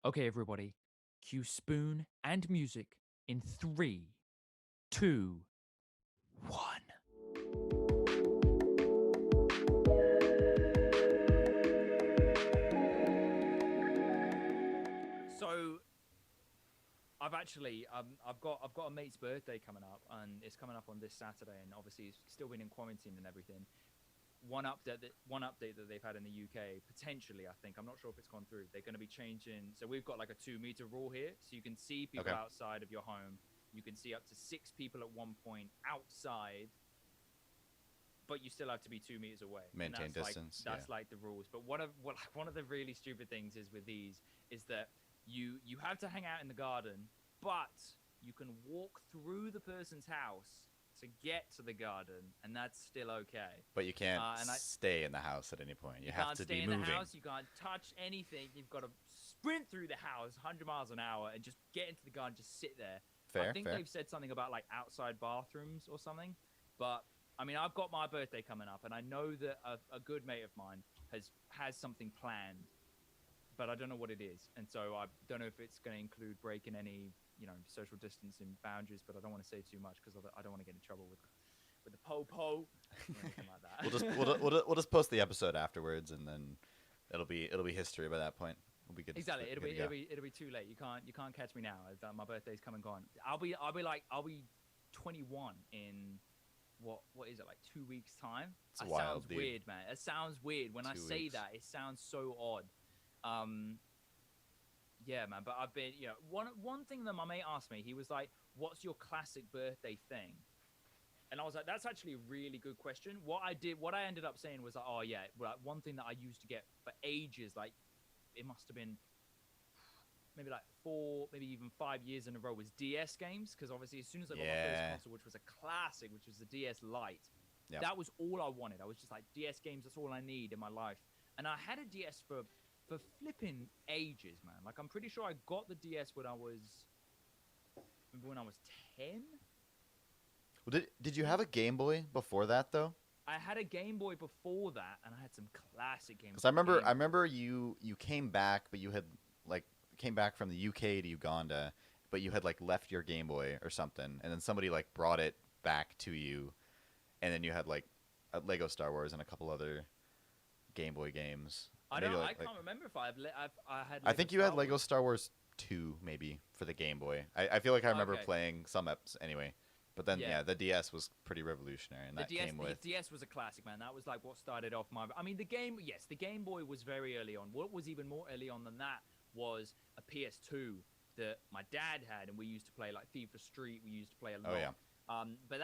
Okay, everybody, cue spoon and music in three, two, one. So I've got a mate's birthday coming up, and it's coming up on this Saturday, and obviously he's still been in quarantine and everything. One update that they've had in the UK, potentially, I think, I'm not sure if it's gone through. They're going to be changing. So we've got like a 2 meter rule here, so you can see people Okay. outside of your home. You can see up to 6 people at one point outside, but you still have to be 2 meters away, and Maintain that's like distance. Yeah. that's like the rules. But one of the really stupid things is with these is that you have to hang out in the garden, but you can walk through the person's house to get to the garden, and that's still okay. But you can't And stay in the house at any point. You you have can't to stay be in the moving. house. You can't touch anything. You've got to sprint through the house 100 miles an hour and just get into the garden, just sit there. I Fair, think fair. they've said something about like outside bathrooms or something. But I mean, I've got my birthday coming up, and I know that a good mate of mine has something planned, but I don't know what it is, and so I don't know if it's going to include breaking any social distancing boundaries. But I don't want to say too much because I don't want to get in trouble with the po or anything like that. We'll just post the episode afterwards, and then it'll be history by that point. We'll be good. Exactly. Good It'll to be go. it'll be too late. You can't catch me now. My birthday's come and gone. I'll be 21 in what is it, like 2 weeks time? It's That wild, sounds dude. weird, man. It sounds weird when I 2 weeks. say that. It sounds so odd. Um, yeah, man. But I've been, one thing that my mate asked me. He was like, "What's your classic birthday thing?" And I was like, "That's actually a really good question." What I ended up saying was like, "Oh yeah, well, like, one thing that I used to get for ages, like it must have been maybe like 4, maybe even 5 years in a row, was DS games. Because obviously, as soon as I got my first Yeah. console, which was a classic, which was the DS Lite, Yeah. that was all I wanted. I was just like, DS games, that's all I need in my life. And I had a DS for flipping ages, man. Like, I'm pretty sure I got the DS when I was 10. Well, did you have a Game Boy before that though? I had a Game Boy before that, and I had some classic games Because I on the remember Game I Boy. remember you came back, but you had like came back from the UK to Uganda, but you had like left your Game Boy or something, and then somebody like brought it back to you, and then you had like a Lego Star Wars and a couple other Game Boy games. I Maybe don't. like I can't remember if I had I Lego think you had Star Lego Wars. Star Wars 2 maybe for the Game Boy. I feel like I remember Okay. playing some eps anyway. But then Yeah. yeah, the DS was pretty revolutionary, and The that DS, came the with DS was a classic, man. That was like what started off my. I mean, the game. Yes, the Game Boy was very early on. What was even more early on than that was a PS2 that my dad had, and we used to play like FIFA Street. We used to play a oh yeah. lot. But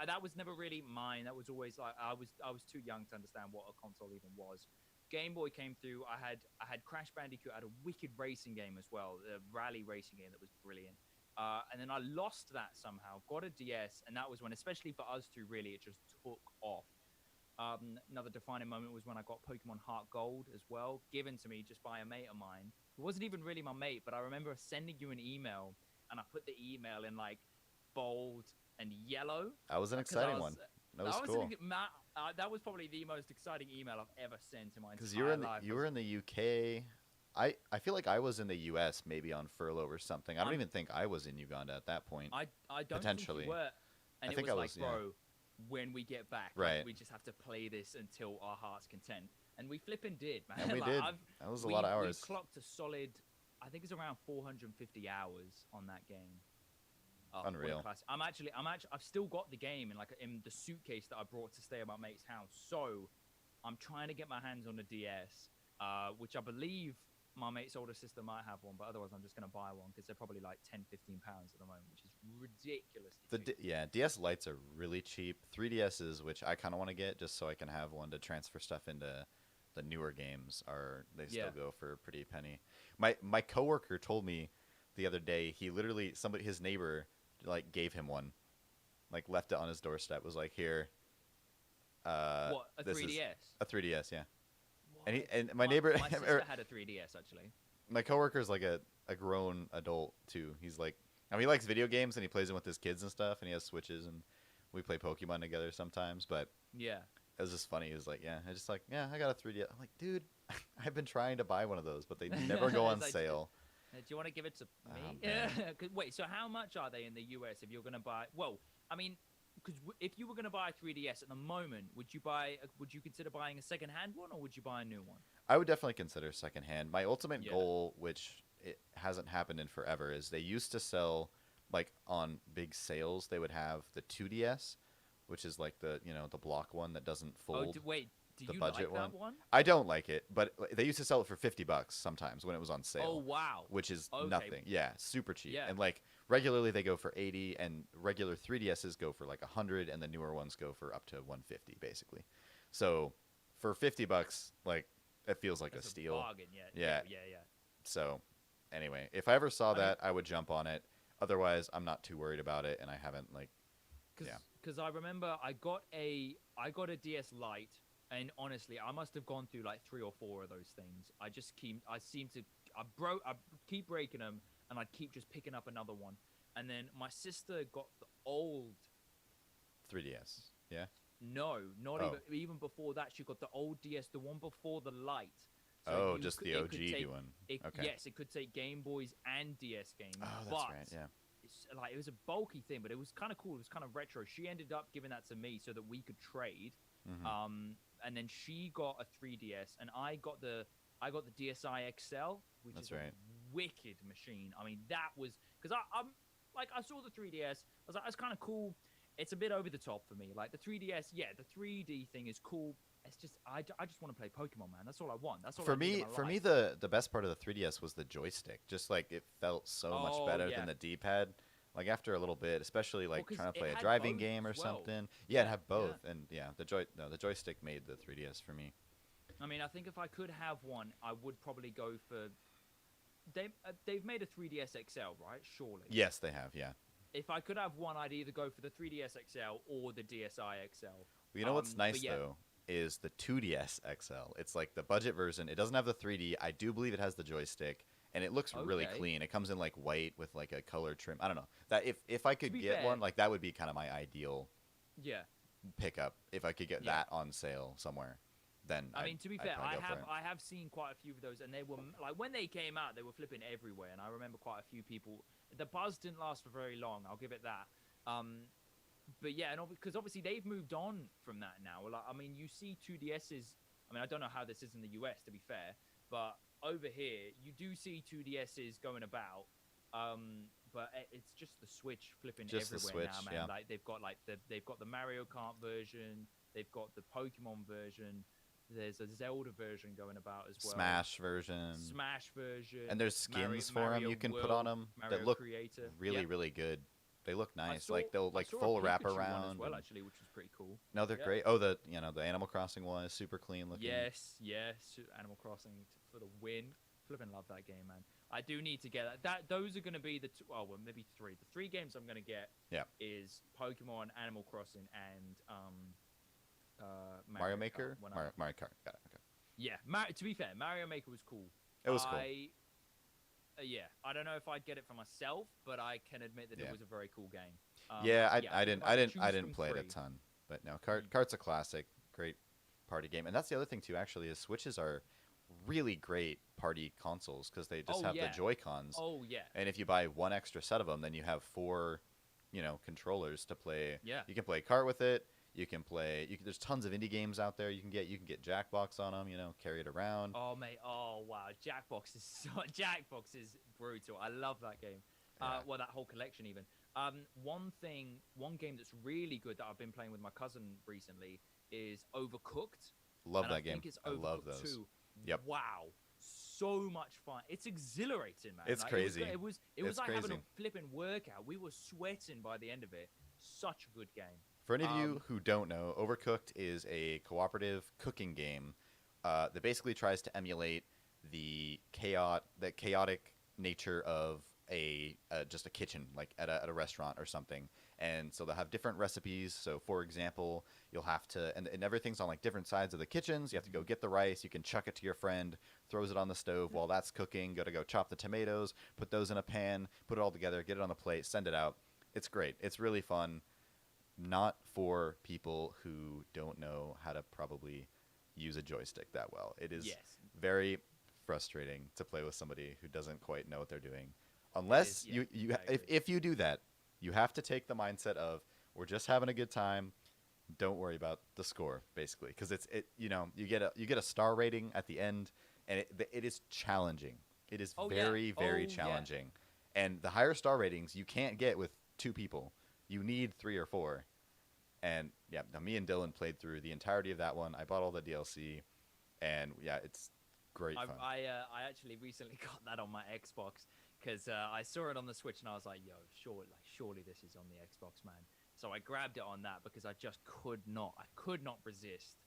that was never really mine. That was always like I was too young to understand what a console even was. Game Boy came through. I had Crash Bandicoot. I had a wicked racing game as well, a rally racing game that was brilliant. And then I lost that somehow, got a DS, and that was when, especially for us two, really, it just took off. Another defining moment was when I got Pokemon Heart Gold as well, given to me just by a mate of mine. It wasn't even really my mate, but I remember sending you an email, and I put the email in like bold and yellow, That was an because I exciting was one. That was cool. that was probably the most exciting email I've ever sent in my Because entire life. you were in the UK. I feel like I was in the US maybe on furlough or something. I don't I'm even think I was in Uganda at that point. I don't think Potentially. you were. I And it think was I like, was, yeah. bro, when we get back, Right. like, we just have to play this until our heart's content. And we flipping did, man. And we Like, did. That was a lot of hours. We clocked a solid, I think it's around 450 hours on that game. Oh, what a Unreal. classic. I've still got the game in the suitcase that I brought to stay at my mate's house. So I'm trying to get my hands on the DS, which I believe my mate's older sister might have one, but otherwise I'm just going to buy one because they're probably like 10, 15 pounds at the moment, which is ridiculously cheap. Yeah, DS Lites are really cheap. 3DSs, which I kind of want to get just so I can have one to transfer stuff into the newer games, they still Yeah. go for a pretty penny. My coworker told me the other day he literally his neighbor like gave him one, like left it on his doorstep. Was like, here. What, a This is 3DS? a 3DS, yeah. What? And my neighbor, My sister had a 3DS actually. my coworker's like a grown adult too. He's like, I mean, he likes video games and he plays them with his kids and stuff, and he has Switches and we play Pokemon together sometimes. But Yeah. it was just funny. He was like, yeah, I got a 3DS. I'm like, dude, I've been trying to buy one of those, but they never go on It's like, sale. Do you want to give it to me? man. Wait, so how much are they in the US if you're going to buy? Well, I mean, because if you were going to buy a 3DS at the moment, would you consider buying a second-hand one, or would you buy a new one? I would definitely consider secondhand. My ultimate Yeah. goal, which it hasn't happened in forever, is they used to sell like on big sales. They would have the 2DS, which is like the block one that doesn't Oh, fold. wait, do The you budget like that one? I don't like it, but they used to sell it for $50 sometimes when it was on Oh, sale, wow. which is Okay. nothing. Yeah, super cheap. Yeah. And like regularly they go for 80, and regular 3DSs go for like 100, and the newer ones go for up to 150 basically. So for $50, like it feels like That's a steal. bargain, yeah. Yeah. Yeah. So anyway, if I ever saw I mean- that, I would jump on it. Otherwise, I'm not too worried about it, and I haven't like. Yeah. Because I remember I got a DS Lite, and honestly, I must have gone through like 3 or 4 of those things. I keep breaking them, and I'd keep just picking up another one. And then my sister got the old. 3DS. Yeah. No, not Oh. even before that. She got the old DS, the one before the Lite. Oh, you just could- the it OG could take- one. It, Okay. Yes, it could take Game Boys and DS games. Oh, that's but right. Yeah. it's like it was a bulky thing, but it was kind of cool. It was kind of retro. She ended up giving that to me so that we could trade. Mhm. And then she got a 3DS, and I got the DSi XL, which That's is right. a wicked machine. I mean, that was because I'm like I saw the 3DS. I was like, that's kind of cool. It's a bit over the top for me. Like the 3DS, yeah, the 3D thing is cool. It's just I just want to play Pokemon, man. That's all I want. That's all For I need me, in my for me, life. the best part of the 3DS was the joystick. Just like it felt so much Oh, better yeah. than the D-pad. Like after a little bit, especially like 'cause trying to it play a had driving both game or as well. something. Yeah, it Yeah, had both, and yeah, the joystick made the 3DS for me. I mean, I think if I could have one, I would probably go for. They've made a 3DS XL, right? Surely. Yes, they have. Yeah. If I could have one, I'd either go for the 3DS XL or the DSi XL. Well, you know what's But nice yeah. though is the 2DS XL. It's like the budget version. It doesn't have the 3D. I do believe it has the joystick, and it looks really Okay. clean. It comes in like white with like a color trim. I don't know that if I could be get fair- one, like that would be kind of my ideal Yeah. pickup. If I could get Yeah. that on sale somewhere, then I mean, to be I'd fair, probably go for it. I have seen quite a few of those, and they were like when they came out, they were flipping everywhere, and I remember quite a few people. The buzz didn't last for very long. I'll give it that. But yeah, and because obviously they've moved on from that now. Like, I mean, you see 2DSs. I mean, I don't know how this is in the US, to be fair, but over here you do see 2DSs going about. But it's just the Switch flipping Just the everywhere Switch, now, man. yeah. Like they've got the Mario Kart version, they've got the Pokemon version. There's a Zelda version going about as well. Smash version. Smash version. And there's skins for them Mario you can put World, on them Mario that look Creator. really, Yeah. really good. They look nice. saw- Like they'll I like saw a full Pikachu one wraparound. as well, and- actually, which was pretty cool. No, they're Yeah. great. Oh, the Animal Crossing one is super clean looking. Yes, Animal Crossing for the win. Flipping love that game, man. I do need to get that. Those are going to be the two, well, maybe 3. The 3 games I'm going to get is Pokemon, Animal Crossing, and Mario Kart Maker, when Mario Kart. Got it. Okay. Yeah, to be fair, Mario Maker was cool. It was cool. Yeah, I don't know if I'd get it for myself, but I can admit that Yeah. it was a very cool game. Yeah, I think didn't if I could I choose didn't from play it a 3, ton, but no, Kart's a classic, great party game, and that's the other thing too. Actually, is Switches are really great party consoles because they just Oh, have yeah. the Joy Cons, Oh yeah, and if you buy one extra set of them, then you have 4, controllers to play. Yeah. You can play kart with it. You can play. There's tons of indie games out there. You can get Jackbox on them. Carry it around. Oh mate, oh wow, Jackbox is Jackbox is brutal. I love that game. Yeah. Well, that whole collection even. One game that's really good that I've been playing with my cousin recently is Overcooked. Love and that I game. think it's I love Overcooked those. 2. Yep. Wow, so much fun. It's exhilarating, man. It's Like, crazy. It was It's like having crazy. a flipping workout. We were sweating by the end of it. Such a good game. For any of you who don't know, Overcooked is a cooperative cooking game that basically tries to emulate the chaotic nature of just a kitchen, like at a restaurant or something. And so they'll have different recipes. So, for example, you'll have to, and everything's on like different sides of the kitchens. You have to go get the rice. You can chuck it to your friend, throws it on the stove while that's cooking. Go chop the tomatoes, put those in a pan, put it all together, get it on the plate, send it out. It's great. It's really fun. Not for people who don't know how to probably use a joystick that well. It is Yes. very frustrating to play with somebody who doesn't quite know what they're doing. It is, Unless yeah. I agree. if you do that, you have to take the mindset of we're just having a good time. Don't worry about the score, basically, because you get a star rating at the end, and it is challenging. It is Oh yeah. very very Oh yeah. challenging, and the higher star ratings you can't get with two people. You need three or four. And yeah, now me and Dylan played through the entirety of that one. I bought all the DLC, and yeah, it's great fun. I actually recently got that on my Xbox because I saw it on the Switch and I was like, yo, surely this is on the Xbox, man. So I grabbed it on that because I just could not resist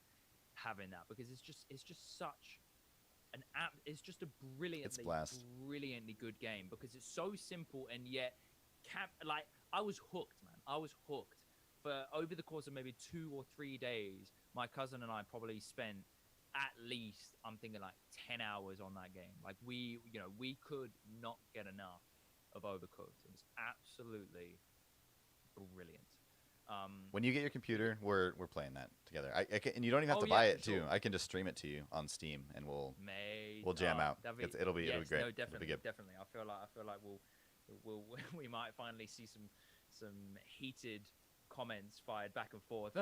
having that because it's just such an app. It's just a It's blast. brilliantly good game because it's so simple and yet like I was hooked, man. I was hooked for over the course of maybe 2 or 3 days. My cousin and I probably spent at least, I'm thinking, like 10 hours on that game. Like we could not get enough of Overcooked. It was absolutely brilliant. When you get your computer, we're playing that together. I can, and you don't even have Oh, to yeah, buy for it too. sure. I can just stream it to you on Steam, and Mate, we'll jam out. It'll be yes, great. no, It'll definitely, be good. definitely. I feel like we'll we might finally see some heated comments fired back and forth,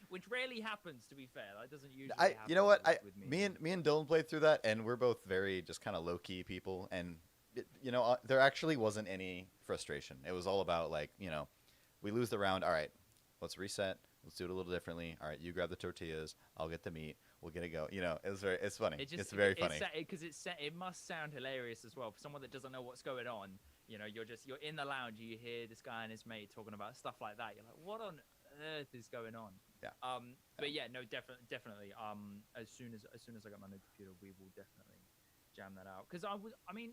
which rarely happens. To be fair, that doesn't usually happen. You know what? With me. Me and Dylan played through that, and we're both very just kind of low key people, and there actually wasn't any frustration. It was all about like we lose the round. All right, let's reset. Let's do it a little differently. All right, you grab the tortillas. I'll get the meat. We'll get it go. It's funny. It's very funny. Because it must sound hilarious as well for someone that doesn't know what's going on. You're in the lounge. You hear this guy and his mate talking about stuff like that. You're like, what on earth is going on? Yeah. But yeah, no, definitely. As soon as I got my new computer, we will definitely jam that out. Because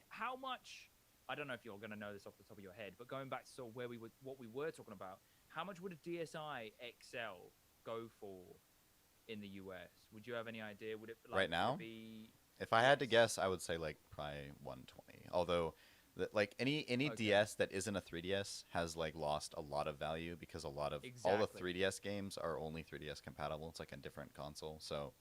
how much? I don't know if you're going to know this off the top of your head, but going back to sort of what we were talking about, how much would a DSi XL go for in the US? Would you have any idea? Would it right now? Would it be... If I had to guess, I would say like probably 120. Although, like any Okay. DS that isn't a 3DS has like lost a lot of value because all the Exactly. 3DS games are only 3DS compatible. It's like a different console, so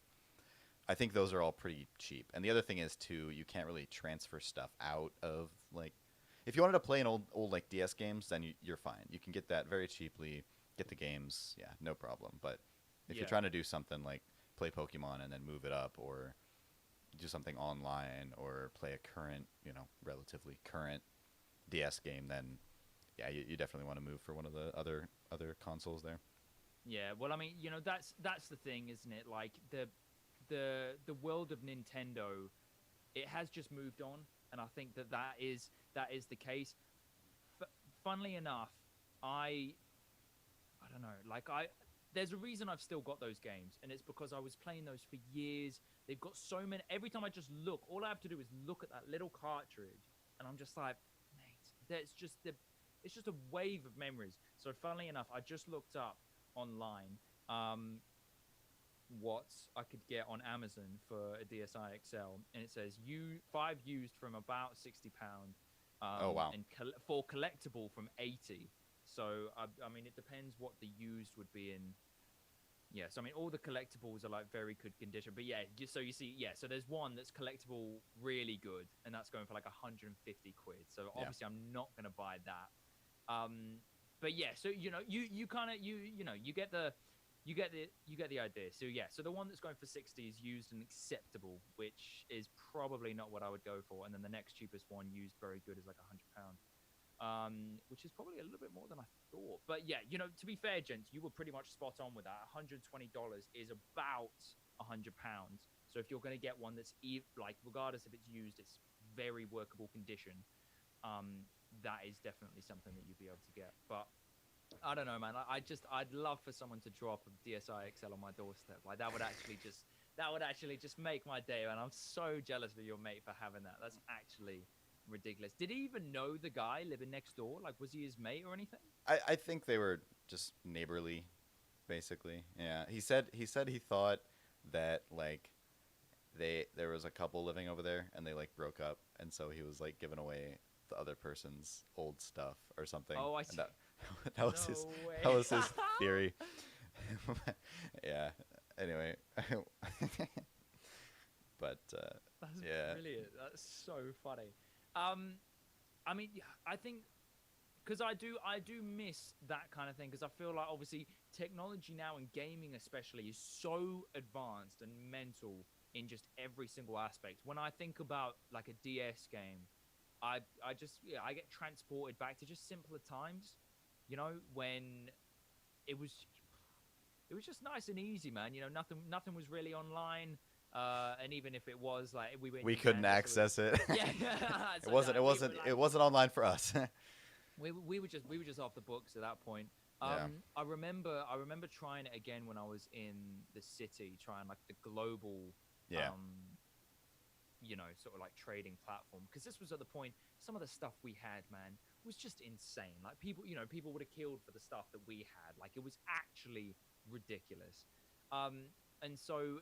I think those are all pretty cheap. And the other thing is too, you can't really transfer stuff out of like. If you wanted to play an old like DS games, then you're fine. You can get that very cheaply. Get the games, yeah, no problem. But if you're trying to do something like play Pokemon and then move it up, or do something online, or play a current, relatively current DS game, then yeah, you definitely want to move for one of the other consoles there. Yeah, well, that's the thing, isn't it? Like the world of Nintendo, it has just moved on, and I think that is the case. Funnily enough, I don't know. Like there's a reason I've still got those games, and it's because I was playing those for years. They've got so many. Every time I just look, all I have to do is look at that little cartridge, and I'm just like, mate, it's just a wave of memories. So funnily enough, I just looked up online what I could get on Amazon for a DSi XL, and it says 5 used from about £60. Oh wow! And for collectible from 80. So it depends what the used would be in. Yeah, so all the collectibles are like very good condition, but yeah, so you see, yeah, so there's one that's collectible really good, and that's going for like 150 quid. So obviously, I'm not gonna buy that. But yeah, so you kind of you get the idea. So yeah, so the one that's going for 60 is used and acceptable, which is probably not what I would go for. And then the next cheapest one, used very good, is like £100, which is probably a little bit more than I thought. But yeah, to be fair, gents, you were pretty much spot on with that. $120 is about £100. So if you're going to get one that's like, regardless if it's used, it's very workable condition. That is definitely something that you'd be able to get. But I don't know, man. I'd love for someone to drop a DSi XL on my doorstep. Like that would actually just make my day, and I'm so jealous of your mate for having that. That's actually ridiculous. Did he even know the guy living next door? Like, was he his mate or anything? I think they were just neighborly, basically. Yeah. He said he thought that like there was a couple living over there and they like broke up, and so he was like giving away the other person's old stuff or something. Oh, I see. That was his theory. Yeah. Anyway, but That's Yeah. brilliant. That's so funny. Um, I mean, yeah, I think because I do miss that kind of thing because I feel like obviously technology now and gaming especially is so advanced and mental in just every single aspect. When I think about like a DS game, I just yeah, I get transported back to just simpler times, when it was it was just nice and easy, man. Nothing was really online. And even if it was, like, we were in We couldn't Uganda, so access it. yeah. It So wasn't. It we were wasn't. It like, wasn't online for us. we were just off the books at that point. Yeah. I remember trying it again when I was in the city, trying like the global, Yeah. sort of like trading platform. Because this was at the point, some of the stuff we had, man, was just insane. Like people would have killed for the stuff that we had. Like it was actually ridiculous. And so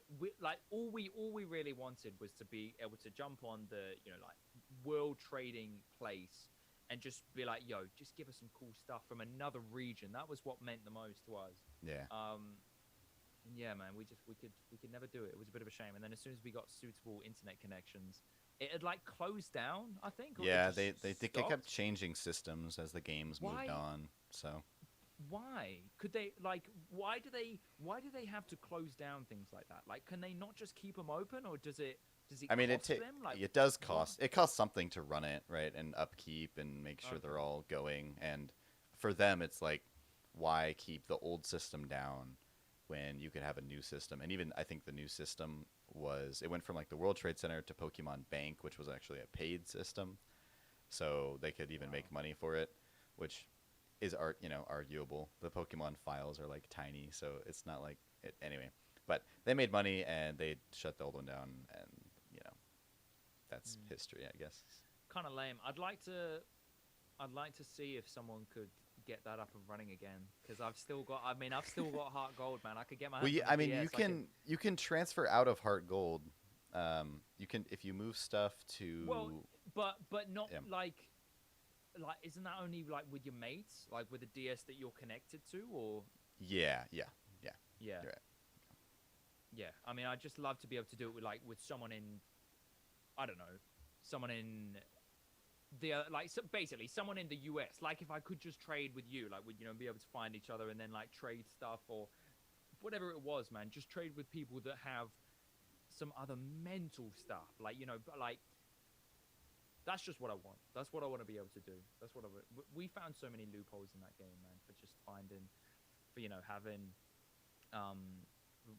all we really wanted was to be able to jump on the like world trading place and just be like, yo, just give us some cool stuff from another region. That was what meant the most to us. Yeah. And yeah, man, we could never do it. It was a bit of a shame. And then as soon as we got suitable internet connections, it had like closed down, I think. Or Yeah. it They kept stopped. changing systems as the games moved Why? on. So. Why could they why do they have to close down things like that? Like, can they not just keep them open, or does it I mean, cost them? Like, it does what? cost. It costs something to run it, right, and upkeep and make sure they're Okay. all going. And for them, it's like, why keep the old system down when you could have a new system? And even I think the new system it went from like the World Trade Center to Pokemon Bank, which was actually a paid system, so they could even Wow. make money for it, which is arguable. The Pokemon files are like tiny, so it's not like it anyway. But they made money and they shut the old one down, and you know that's Mm. history, I guess. Kind of lame. I'd like to see if someone could get that up and running again, because I've still got heart gold, man. I could get my Well, hands yeah, on I the mean, DS. you can transfer out of Heart Gold. You can if you move stuff to. Well, but not Yeah. like isn't that only like with your mates, like with the DS that you're connected to, or Yeah, yeah. you're right. Yeah, I mean, I'd just love to be able to do it with someone in, I don't know, someone in basically someone in the US. Like if I could just trade with you, like be able to find each other and then like trade stuff or whatever it was, man. Just trade with people that have some other mental stuff, like but like that's just what I want. That's what I want to be able to do. That's what we found so many loopholes in that game, man, for just finding, for having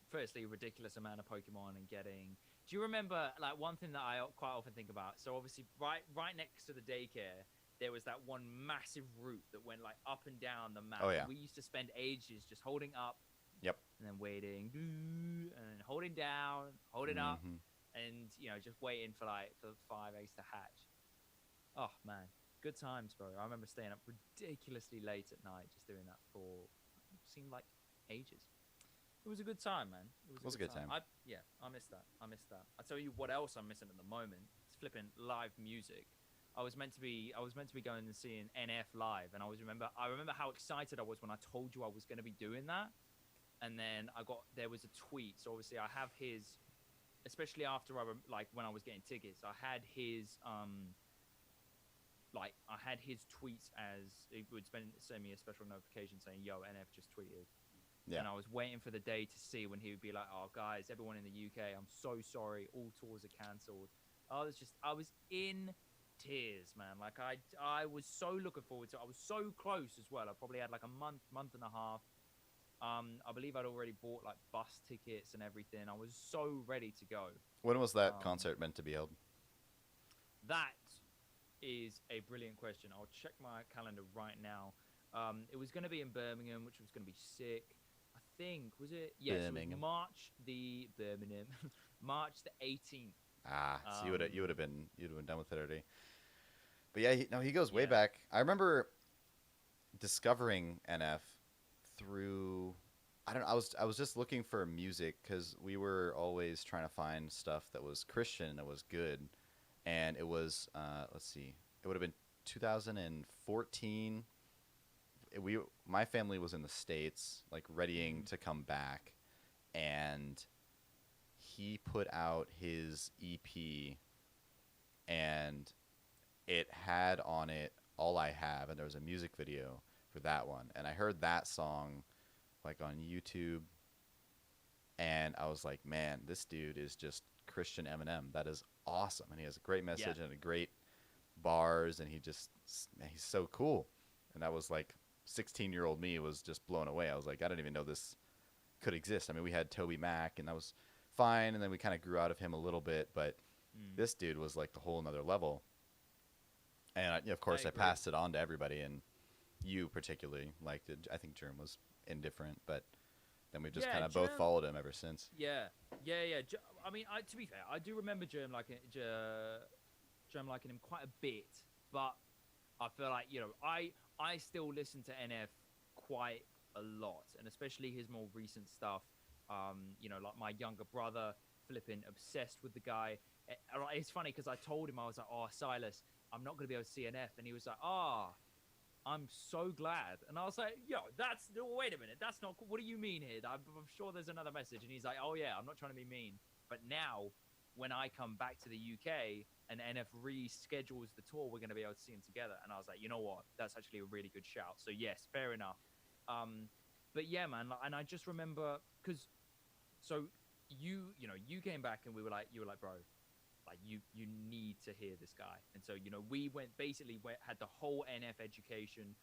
firstly a ridiculous amount of Pokemon and getting. Do you remember like one thing that I quite often think about? So obviously, right next to the daycare, there was that one massive route that went like up and down the map. Oh, yeah. We used to spend ages just holding up, Yep. and then waiting, and then holding down, holding up, Mhm. and just waiting for the 5 eggs to hatch. Oh man, good times, bro. I remember staying up ridiculously late at night just doing that for seemed like ages. It was a good time, man. It was a good time. I miss that. I tell you what else I'm missing at the moment. It's flipping live music. I was meant to be going and seeing NF live, and I remember how excited I was when I told you I was going to be doing that, and then there was a tweet. So obviously I have his, especially after when I was getting tickets, I had his tweets as it would send me a special notification saying, "Yo, NF just tweeted." Yeah. And I was waiting for the day to see when he would be like, "Oh, guys, everyone in the UK, I'm so sorry. All tours are cancelled." I was in tears, man. Like I was so looking forward to it. I was so close as well. I probably had like a month and a half. I believe I'd already bought like bus tickets and everything. I was so ready to go. When was that Um, concert meant to be held? That is a brilliant question. I'll check my calendar right now. It was going to be in Birmingham, which was going to be sick. I think it? Yes, it was Birmingham. March the 18th. So you would have been done with it already. But yeah, he goes way Yeah. back. I remember discovering NF through. I don't know. I was just looking for music because we were always trying to find stuff that was Christian that was good, and it was let's see, it would have been 2014. My family was in the States, like readying to come back, and he put out his EP, and it had on it All I Have, and there was a music video for that one. And I heard that song like on YouTube, and I was like, man, this dude is just Christian Eminem. That is awesome. And he has a great message and a great bars, and he's so cool. And that was like 16-year-old me was just blown away. I was like, I didn't even know this could exist. I mean, we had Toby Mac, and that was fine, and then we kind of grew out of him a little bit, but this dude was like the whole nother level. And of course, I passed it on to everybody, and you particularly liked it. I think Germ was indifferent, but then we've just kind of both followed him ever since. Yeah. I mean, to be fair, I do remember Germ liking him quite a bit, but I feel like, you know, I still listen to NF quite a lot, and especially his more recent stuff. You know, like my younger brother, flipping obsessed with the guy. It's funny because I told him, I was like, oh, Silas, I'm not going to be able to see NF. And he was like, I'm so glad. And I was like, yo, wait a minute. That's not cool. What do you mean here? I'm sure there's another message. And he's like, oh, yeah, I'm not trying to be mean. But now, when I come back to the UK and NF reschedules the tour, we're going to be able to see him together. And I was like, you know what? That's actually a really good shout. So, yes, fair enough. But yeah, man. And I just remember, because, so you know, you came back and you were like, bro, like you need to hear this guy. And so, you know, we had the whole NF education.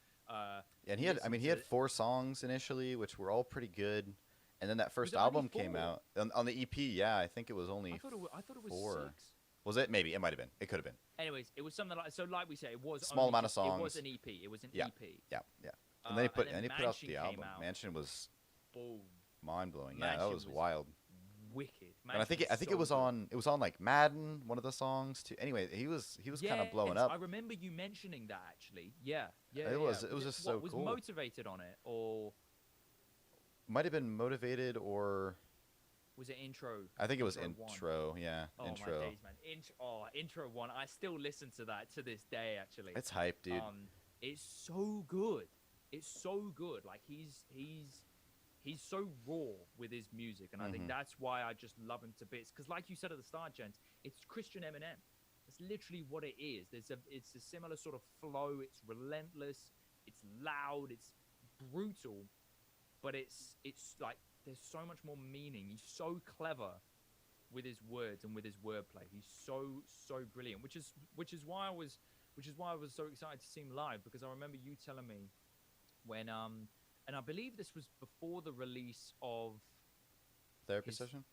And he had 4 songs initially, which were all pretty good. And then that first album came out on the EP. Yeah, I think it was only I thought it was 4. 6. Was it? Maybe it might have been. It could have been. Anyways, it was something like, so like we say, it was small amount of songs. It was an EP. It was an EP. Yeah. And then he put out the album. Mansion was boom, mind blowing. Yeah, that was wild. Wicked. And I think it was on like Madden, one of the songs too. Anyway, he was kind of blowing up. I remember you mentioning that actually. Yeah. It was just so was cool. Was Motivated on it, or might have been Motivated, or was it Intro? I think it was Intro. Yeah, Intro. My days, man. Intro 1. I still listen to that to this day. Actually, it's hype, dude. It's so good. It's so good. Like he's so raw with his music, and I think that's why I just love him to bits. Because, like you said at the start, gents, it's Christian Eminem. It's literally what it is. It's a similar sort of flow. It's relentless. It's loud. It's brutal, but it's like there's so much more meaning. He's so clever with his words and with his wordplay. He's so brilliant. Which is why I was so excited to see him live, because I remember you telling me when and I believe this was before the release of Therapy Session?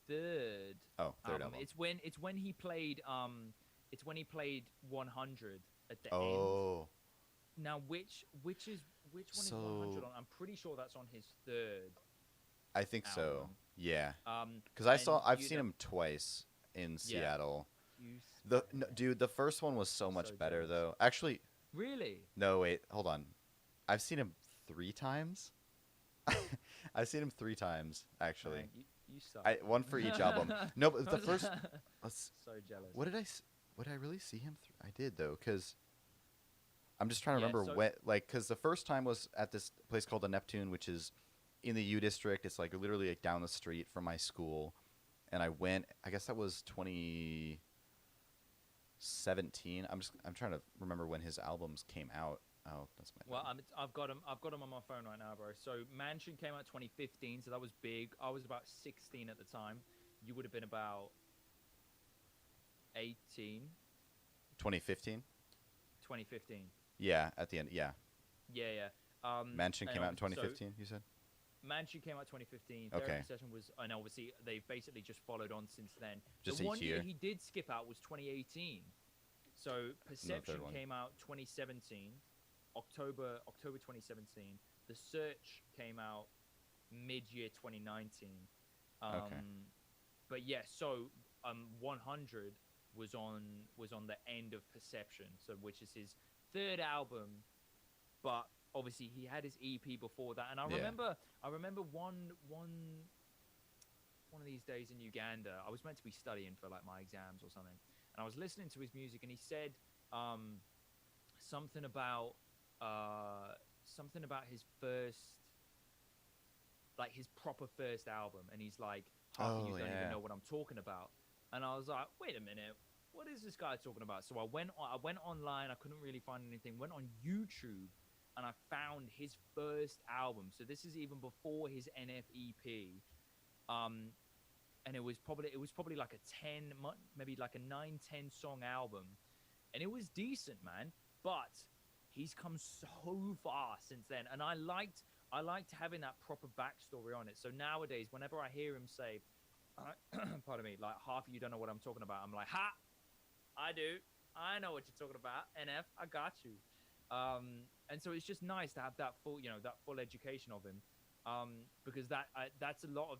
Third album. It's when he played 100 at the end. Oh. Now which one is 100 on? I'm pretty sure that's on his third. I think album. so. Yeah. Because I've seen him twice in Seattle. Dude, the first one was so much better though. Actually. Really? No, wait, hold on. I've seen him 3 times. I've seen him 3 times actually. Man, you suck. One for each album. No, but the first. So jealous. What did I really see him? I did though, because I'm just trying to remember when. Like, because the first time was at this place called the Neptune, which is in the U District. It's like literally like down the street from my school, and I went. I guess that was 2017. I'm trying to remember when his albums came out. Oh, that's my. Well, I've got him on my phone right now, bro. So Mansion came out 2015, so that was big. I was about 16 at the time. You would have been about 18. 2015. 2015. Yeah, at the end. Yeah. Yeah. Mansion came out in 2015. You said. Mansion came out 2015. Okay. Therapy Session was, and obviously they've basically just followed on since then. Just the each one year. year he did skip out was 2018. So Perception came out 2017. October 2017. The Search came out mid-year 2019. Okay. But yeah, so 100 was on the end of Perception, so which is his third album, but obviously he had his EP before that. And I remember one of these days in Uganda, I was meant to be studying for like my exams or something, and I was listening to his music, and he said something about his first, like his proper first album, and he's like, half of you Oh don't even yeah. know what I'm talking about. And I was like, wait a minute, what is this guy talking about? So I went online. I couldn't really find anything. Went on YouTube, and I found his first album. So this is even before his NFEP. Um, and it was probably like a 10, maybe like a 9, 10 song album, and it was decent, man. But he's come so far since then, and I liked having that proper backstory on it. So nowadays, whenever I hear him say, pardon me, like half of you don't know what I'm talking about, I'm like, ha, I do. I know what you're talking about. NF, I got you. And so it's just nice to have that full education of him. Because that's a lot of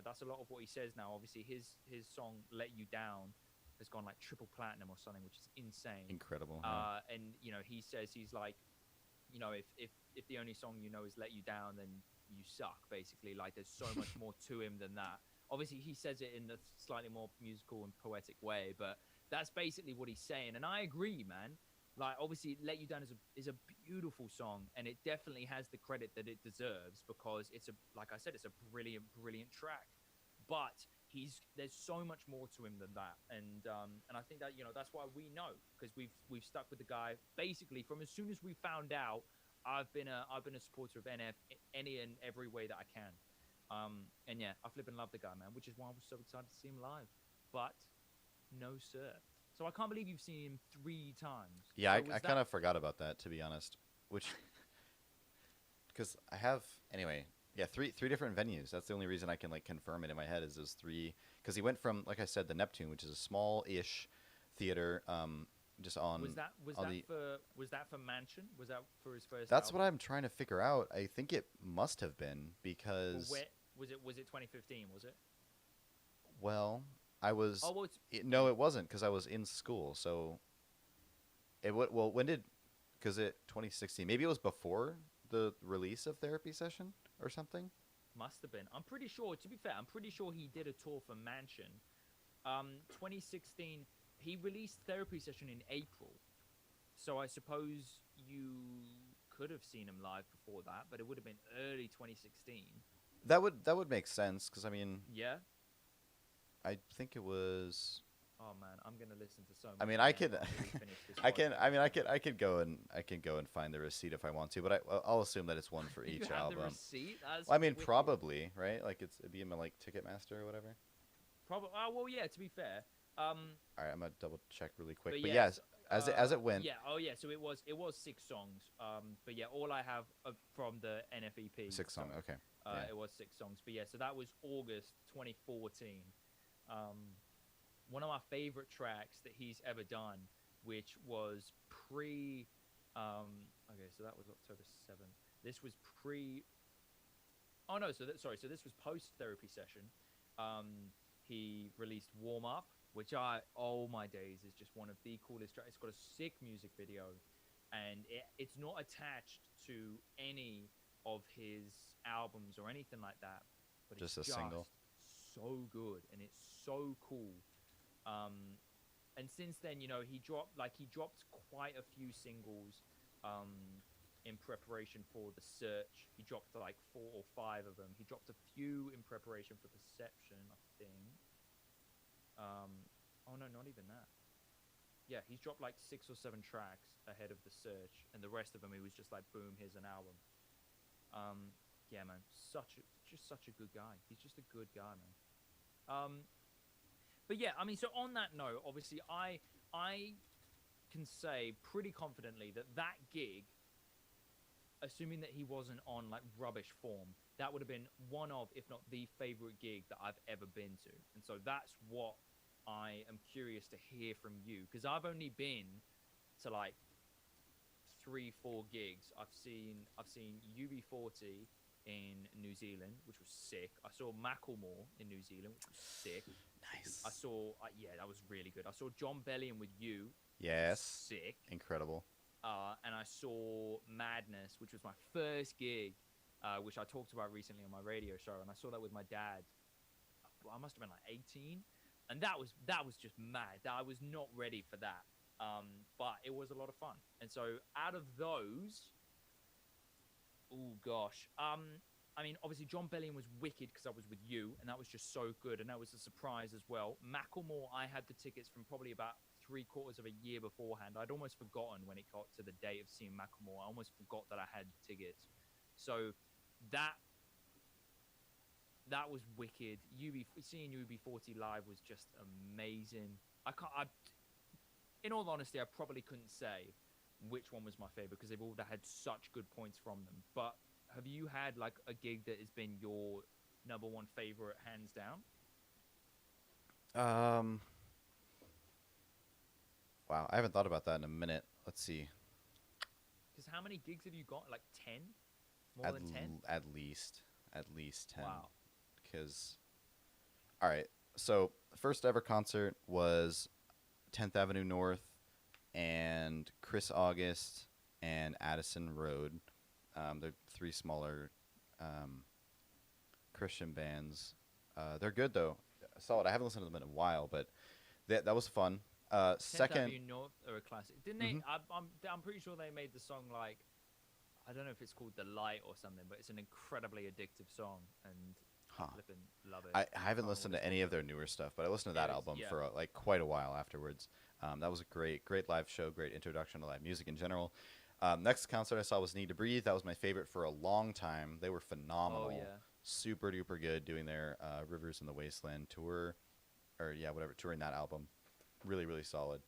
that's a lot of what he says now. Obviously, his song "Let You Down" has gone like triple platinum or something, which is insane. Incredible. Yeah. And he says he's like, if the only song you know is "Let You Down," then you suck. Basically, like there's so much more to him than that. Obviously, he says it in a slightly more musical and poetic way, but that's basically what he's saying, and I agree, man. Like, obviously, "Let You Down" is a beautiful song, and it definitely has the credit that it deserves, because like I said, it's a brilliant track. But there's so much more to him than that, and I think that that's why we know, because we've stuck with the guy basically from as soon as we found out. I've been a supporter of NF any and every way that I can. And yeah, I flipping love the guy, man, which is why I was so excited to see him live. But no, sir. So I can't believe you've seen him 3 times. Yeah, So I kind of forgot about that, to be honest. Which, because I have anyway. Yeah, three different venues. That's the only reason I can like confirm it in my head is those 3. Because he went from, like I said, the Neptune, which is a small-ish theater, just on. was that the, for Mansion? Was that for his first? That's album? what I'm trying to figure out. I think it must have been because. Well, where was it 2015? Was it? Well, I was. Oh, well, no, it wasn't because I was in school. So. Well, when did? Because 2016. Maybe it was before the release of Therapy Session or something. must have been. I'm pretty sure. To be fair, I'm pretty sure he did a tour for Mansion. 2016, he released Therapy Session in April. So I suppose you could have seen him live before that, but it would have been early 2016. That would make sense because I mean, Yeah. I think it was. Oh man, I'm gonna listen to so much. I mean, I again could, after we finish this I can. podcast. I mean, I could go and find the receipt if I want to, but I'll assume that it's one for You each have album. the receipt? That's Well, I mean, wicked. probably right. Like it'd be in my like Ticketmaster or whatever. Probably. Oh well, yeah. To be fair. All right, I'm gonna double check really quick. But But yes, yes, as it went. Yeah. Oh yeah. So it was 6 songs. But yeah, all I have from the NFEP. 6 song. Okay. Yeah. It was 6 songs. But yeah, so that was August 2014. One of my favorite tracks that he's ever done, which was pre. Okay, so that was October 7th. This was pre. Oh no, sorry. So this was post Therapy Session. He released Warm Up, which oh my days, is just one of the coolest tracks. It's got a sick music video, and it's not attached to any of his albums or anything like that. But Just it's a single. so good, and it's so cool. And since then, he dropped quite a few singles in preparation for The Search. He dropped like 4 or 5 of them. He dropped a few in preparation for Perception, I think. Oh no, not even that. Yeah, he's dropped like 6 or 7 tracks ahead of The Search, and the rest of them he was just like, boom, here's an album. Yeah, man, just such a good guy. He's just a good guy, man. But yeah, I mean, so on that note, obviously, I can say pretty confidently that gig, assuming that he wasn't on like rubbish form, that would have been one of, if not the favorite gig that I've ever been to. And so that's what I am curious to hear from you, because I've only been to like 3-4 gigs. I've seen UB40 in New Zealand, which was sick. I saw Macklemore in New Zealand, which was sick. Nice. I saw, yeah, that was really good. I saw John Bellion with You. Yes. Sick. Incredible. And I saw Madness, which was my first gig, which I talked about recently on my radio show. And I saw that with my dad. Well, I must have been like 18. And that was just mad. I was not ready for that. But it was a lot of fun. And so out of those, oh gosh, I mean, obviously John Bellion was wicked because I was with you, and that was just so good, and that was a surprise as well. Macklemore, I had the tickets from probably about 3/4 of a year beforehand. I'd almost forgotten when it got to the day of seeing Macklemore. I almost forgot that I had tickets. So that that was wicked. Seeing UB40 live was just amazing. I can't. In all honesty, I probably couldn't say which one was my favorite because they've all had such good points from them. But have you had like a gig that has been your number one favorite, hands down? Wow, I haven't thought about that in a minute. Let's see. Because how many gigs have you got? Like 10? More At, than 10? at least 10. Wow. Because, all right. So first ever concert was 10th Avenue North and Chris August and Addison Road. They're three smaller Christian bands. They're good though. Solid. I haven't listened to them in a while, but that was fun. 10th Second, Avenue North are a classic. Didn't they? I'm pretty sure they made the song like, I don't know if it's called The Light or something, but it's an incredibly addictive song, and I flipping love it. I haven't listened to any of their newer stuff, but I listened to that album for like quite a while afterwards. That was a great live show, great introduction to live music in general. Next concert I saw was Need to Breathe. That was my favorite for a long time. They were phenomenal. Oh, yeah. Super duper good doing their Rivers in the Wasteland tour, or touring that album. Really, really solid.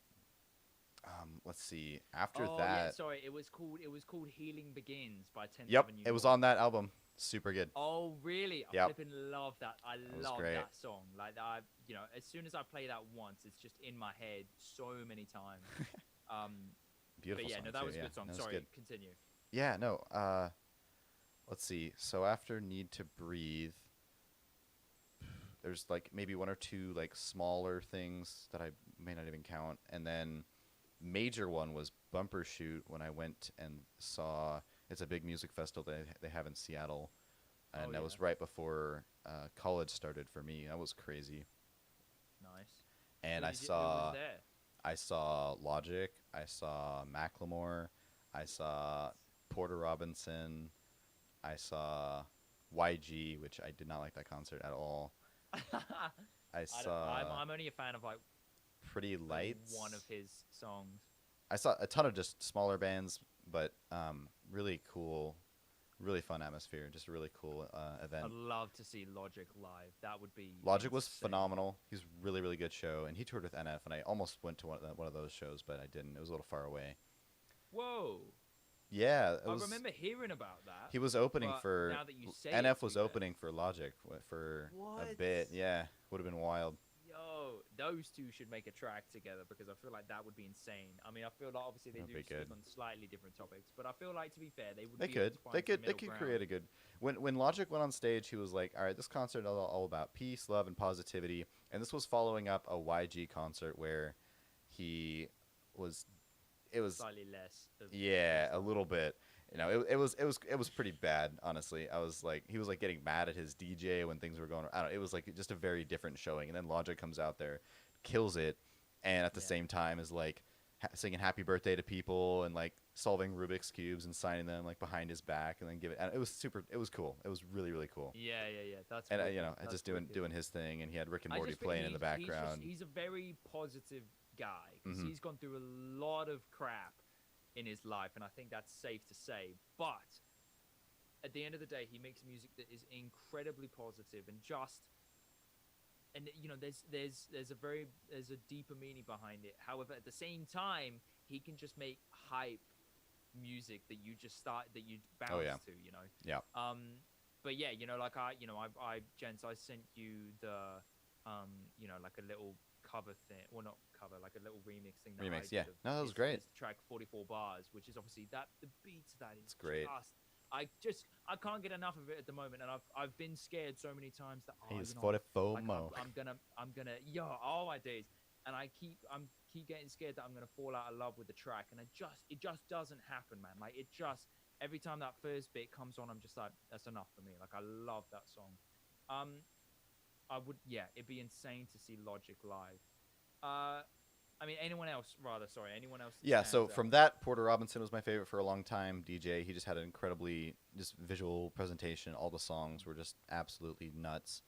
Let's see. After that, yeah, sorry, it was called Healing Begins by 10th yep, Avenue it was North. on that album. Super good. Oh, really? I Yep. flipping love that. I was love great. that song. Like, as soon as I play that once, it's just in my head so many times. Beautiful But yeah, song no, that too, was a yeah. good song. That was Sorry, good. continue. Yeah, no. Let's see. So after Need to Breathe, there's like maybe one or two like smaller things that I may not even count, and then major one was Bumper Shoot when I went and saw. It's a big music festival they have in Seattle, and that was right before college started for me. That was crazy. Nice. And Who was there? I saw Logic, I saw Macklemore, I saw Porter Robinson, I saw YG, which I did not like that concert at all. I saw I'm only a fan of like Pretty Lights. one of his songs. I saw a ton of just smaller bands, but really cool, really fun atmosphere. Just a really cool event. I'd love to see Logic live. That would be Logic was insane. phenomenal. He's really, really good show, and he toured with NF, and I almost went to one of those shows, but I didn't. It was a little far away. Whoa. Yeah, I remember hearing about that. He was opening but for now that you say NF it, was opening for Logic for a bit. Yeah, would have been wild. Yo, those two should make a track together because I feel like that would be insane. I mean, I feel like obviously they do speak on slightly different topics, but I feel like to be fair, they would. They could create a good. When Logic went on stage, he was like, "All right, this concert is all about peace, love, and positivity." And this was following up a YG concert where he was. It was slightly less. A little bit. You know, it was pretty bad, honestly. I was like, he was like getting mad at his DJ when things were going. I don't know. It was like just a very different showing. And then Logic comes out there, kills it, and at the same time is like singing "Happy Birthday" to people and like solving Rubik's cubes and signing them like behind his back and then give it. And it was super. It was cool. It was really, really cool. Yeah. That's and wicked. That's just doing his thing, and he had Rick and Morty playing in the background. He's a very positive guy because he's gone through a lot of crap in his life, and I think that's safe to say. But at the end of the day, he makes music that is incredibly positive and just, and you know, there's a deeper meaning behind it. However, at the same time, he can just make hype music that you bounce to, you know. Yeah. But yeah, you know, like Jens, I sent you the like a little cover thing, well, not cover, like a little remix thing. That was great. Track 44 bars, which is obviously the beats of that is great. I can't get enough of it at the moment, and I've been scared so many times that he's 44 more. I'm gonna oh my days, and I'm keep getting scared that I'm gonna fall out of love with the track, and it just doesn't happen, man. Like every time that first bit comes on, I'm just like, that's enough for me. Like I love that song. It'd be insane to see Logic live. I mean, anyone else rather? Sorry, anyone else that Yeah, so stands from out? that, Porter Robinson was my favorite for a long time. DJ, he just had an incredibly just visual presentation. All the songs were just absolutely nuts.